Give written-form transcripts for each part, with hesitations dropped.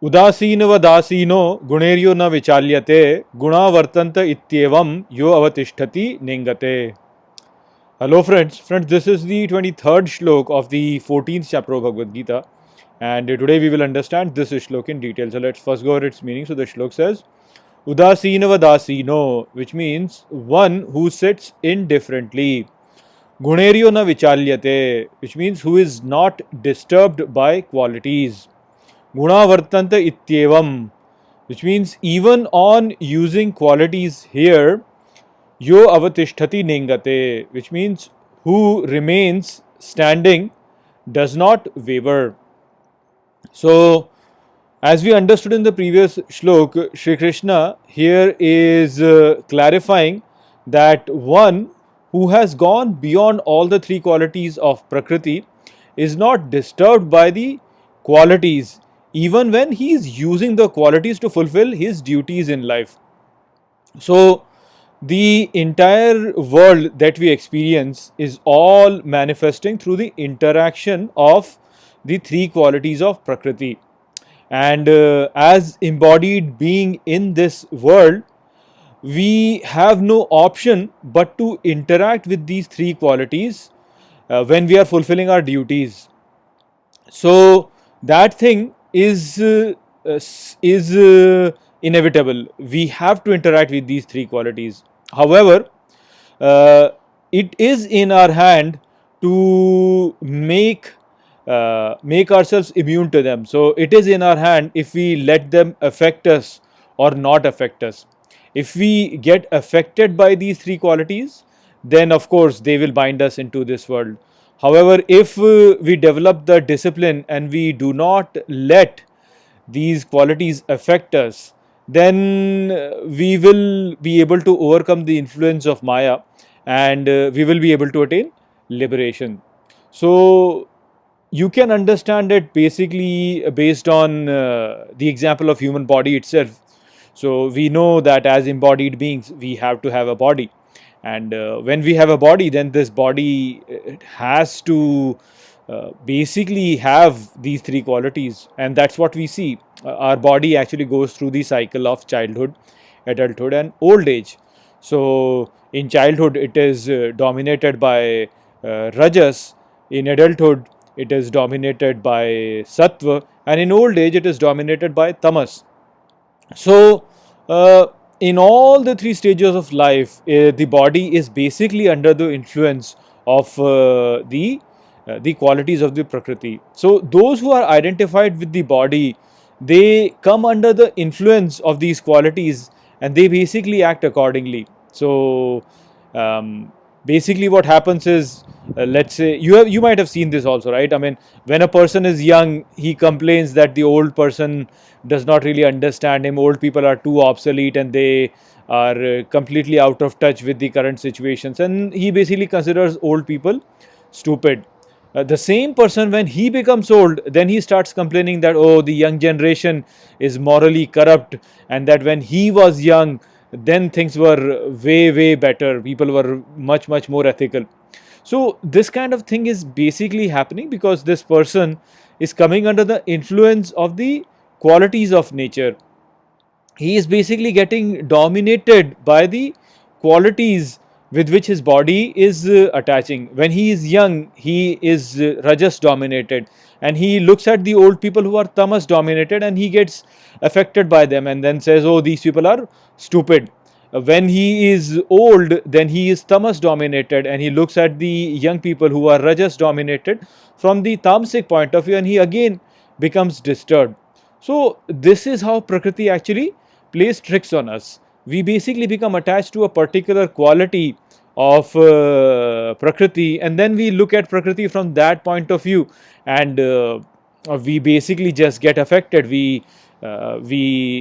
Udasinava dasino guneryo na vichalyate guna vartanta ityevam yo avatishtati nengate. Hello friends, this is the 23rd shlok of the 14th chapter of Bhagavad Gita, and today we will understand this shlok in detail. So let's first go over its meaning. So the shlok says, Udasinava dasino, which means one who sits indifferently. Guneryo na vichalyate, which means who is not disturbed by qualities. Guna vartanta ityevam, which means even on using qualities here, yo avatishtati nengate, which means who remains standing, does not waver. So, as we understood in the previous shlok, Shri Krishna here is clarifying that one who has gone beyond all the three qualities of Prakriti is not disturbed by the qualities, even when he is using the qualities to fulfill his duties in life. So, the entire world that we experience is all manifesting through the interaction of the three qualities of Prakriti. And as embodied being in this world, we have no option but to interact with these three qualities when we are fulfilling our duties. So that thing is inevitable. We have to interact with these three qualities. However, it is in our hand to make ourselves immune to them. So it is in our hand if we let them affect us or not affect us. If we get affected by these three qualities, then of course they will bind us into this world. However, if we develop the discipline and we do not let these qualities affect us, then we will be able to overcome the influence of Maya, and we will be able to attain liberation. So you can understand it basically based on the example of human body itself. So we know that as embodied beings we have to have a body, and when we have a body, then this body has to basically have these three qualities, and that's what we see. Our body actually goes through the cycle of childhood, adulthood and old age. So in childhood it is dominated by rajas, in adulthood it is dominated by sattva, and in old age it is dominated by tamas. So in all the three stages of life, the body is basically under the influence of the qualities of the Prakriti. So those who are identified with the body, they come under the influence of these qualities and they basically act accordingly. So basically what happens is, let's say you might have seen this also, right? I mean, when a person is young, he complains that the old person does not really understand him. Old people are too obsolete and they are completely out of touch with the current situations, and he basically considers old people stupid. The same person, when he becomes old, then he starts complaining that, oh, the young generation is morally corrupt, and that when he was young, then things were way better. People were much more ethical. So this kind of thing is basically happening because this person is coming under the influence of the qualities of nature. He is basically getting dominated by the qualities with which his body is attaching. When he is young, he is rajas dominated, and he looks at the old people who are tamas dominated and he gets affected by them and then says, oh, these people are stupid. When he is old, then he is tamas dominated and he looks at the young people who are rajas dominated from the tamasic point of view, and he again becomes disturbed. So this is how Prakriti actually plays tricks on us. We basically become attached to a particular quality of Prakriti, and then we look at Prakriti from that point of view, and we basically just get affected. We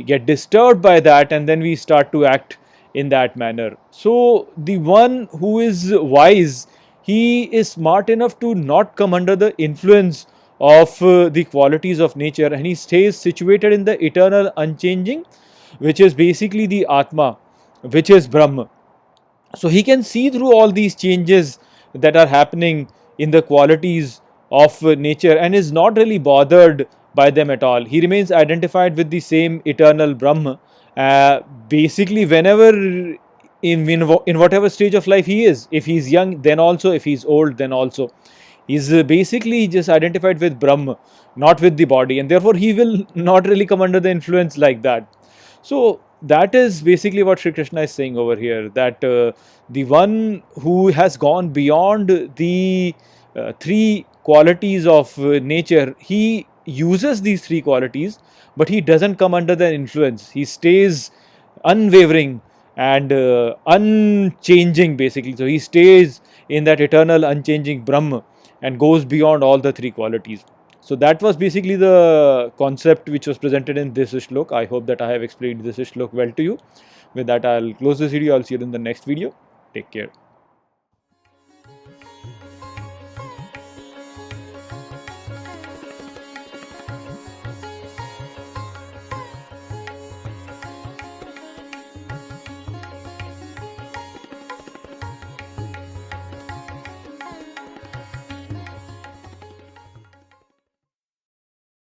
get disturbed by that, and then we start to act in that manner. So the one who is wise, he is smart enough to not come under the influence of the qualities of nature, and he stays situated in the eternal unchanging, which is basically the Atma, which is Brahma. So he can see through all these changes that are happening in the qualities of nature and is not really bothered by them at all. He remains identified with the same eternal Brahma. Basically, whenever in whatever stage of life he is, if he's young, then also; if he's old, then also. He's basically just identified with Brahma, not with the body, and therefore he will not really come under the influence like that. So that is basically what Sri Krishna is saying over here, that the one who has gone beyond the three qualities of nature, he uses these three qualities, but he doesn't come under their influence. He stays unwavering and unchanging, basically. So he stays in that eternal unchanging Brahma and goes beyond all the three qualities. So that was basically the concept which was presented in this shlok. I hope that I have explained this shlok well to you. With that, I'll close this video. I'll see you in the next video. Take care.